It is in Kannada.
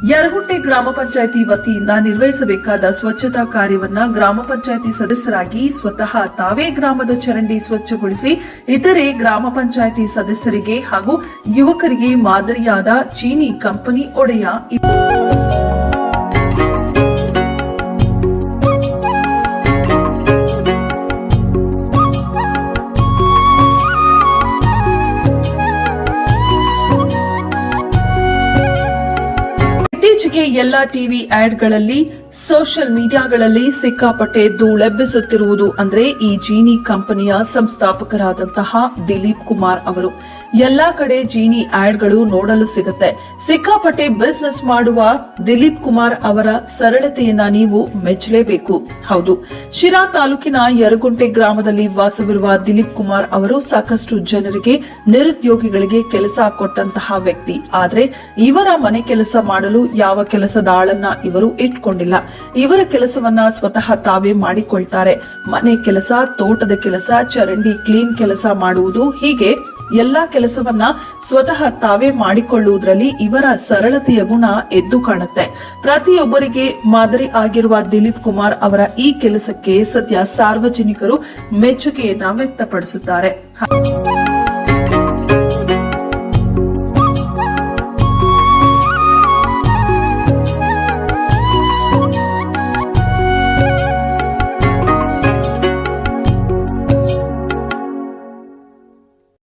ಯರಗುಂಟೆ ಗ್ರಾಮ ಪಂಚಾಯಿತಿ ವತಿಯಿಂದ ನಿರ್ವಹಿಸಬೇಕಾದ ಸ್ವಚ್ಛತಾ ಕಾರ್ಯವನ್ನ ಗ್ರಾಮ ಪಂಚಾಯಿತಿ ಸದಸ್ಯರಾಗಿ ಸ್ವತಃ ತಾವೇ ಗ್ರಾಮದ ಚರಂಡಿ ಸ್ವಚ್ಛಗೊಳಿಸಿ ಇತರೆ ಗ್ರಾಮ ಪಂಚಾಯಿತಿ ಸದಸ್ಯರಿಗೆ ಹಾಗೂ ಯುವಕರಿಗೆ ಮಾದರಿಯಾದ ಚೀನಿ ಕಂಪನಿ ಒಡೆಯ ಇತ್ತೀಚೆಗೆ ಎಲ್ಲಾ ಟಿವಿ ಆಡ್ಗಳಲ್ಲಿ ಸೋಷಿಯಲ್ ಮೀಡಿಯಾಗಳಲ್ಲಿ ಸಿಕ್ಕಾಪಟ್ಟೆ ಧೂಳೆಬ್ಬಿಸುತ್ತಿರುವುದು ಅಂದ್ರೆ ಈ ಜೀನಿ ಕಂಪನಿಯ ಸಂಸ್ಥಾಪಕರಾದಂತಹ ದಿಲೀಪ್ ಕುಮಾರ್ ಅವರು. ಎಲ್ಲಾ ಕಡೆ ಜೀನಿ ಆಡ್ಗಳು ನೋಡಲು ಸಿಗುತ್ತೆ. ಸಿಕ್ಕಾಪಟ್ಟೆ ಬಿಸಿನೆಸ್ ಮಾಡುವ ದಿಲೀಪ್ ಕುಮಾರ್ ಅವರ ಸರಳತೆಯನ್ನ ನೀವು ಮೆಚ್ಚಲೇಬೇಕು. ಹೌದು, ಶಿರಾ ತಾಲೂಕಿನ ಯರಗುಂಟೆ ಗ್ರಾಮದಲ್ಲಿ ವಾಸವಿರುವ ದಿಲೀಪ್ ಕುಮಾರ್ ಅವರು ಸಾಕಷ್ಟು ಜನರಿಗೆ ನಿರುದ್ಯೋಗಿಗಳಿಗೆ ಕೆಲಸ ಕೊಟ್ಟಂತಹ ವ್ಯಕ್ತಿ. ಆದ್ರೆ ಇವರ ಮನೆ ಕೆಲಸ ಮಾಡಲು ಯಾವ ಕೆಲಸದ ಆಳನ್ನ ಇವರು ಇಟ್ಕೊಂಡಿಲ್ಲ. ಇವರ ಕೆಲಸವನ್ನ ಸ್ವತಃ ತಾವೇ ಮಾಡಿಕೊಳ್ತಾರೆ. ಮನೆ ಕೆಲಸ, ತೋಟದ ಕೆಲಸ, ಚರಂಡಿ ಕ್ಲೀನ್ ಕೆಲಸ ಮಾಡುವುದು, ಹೀಗೆ ಎಲ್ಲಾ ಕೆಲಸವನ್ನ ಸ್ವತಃ ತಾವೇ ಮಾಡಿಕೊಳ್ಳುವುದರಲ್ಲಿ ಇವರ ಸರಳತೆಯ ಗುಣ ಎದ್ದು ಕಾಣುತ್ತೆ. ಪ್ರತಿಯೊಬ್ಬರಿಗೆ ಮಾದರಿ ಆಗಿರುವ ದಿಲೀಪ್ ಕುಮಾರ್ ಅವರ ಈ ಕೆಲಸಕ್ಕೆ ಸದ್ಯ ಸಾರ್ವಜನಿಕರು ಮೆಚ್ಚುಗೆಯನ್ನ ವ್ಯಕ್ತಪಡಿಸುತ್ತಾರೆ.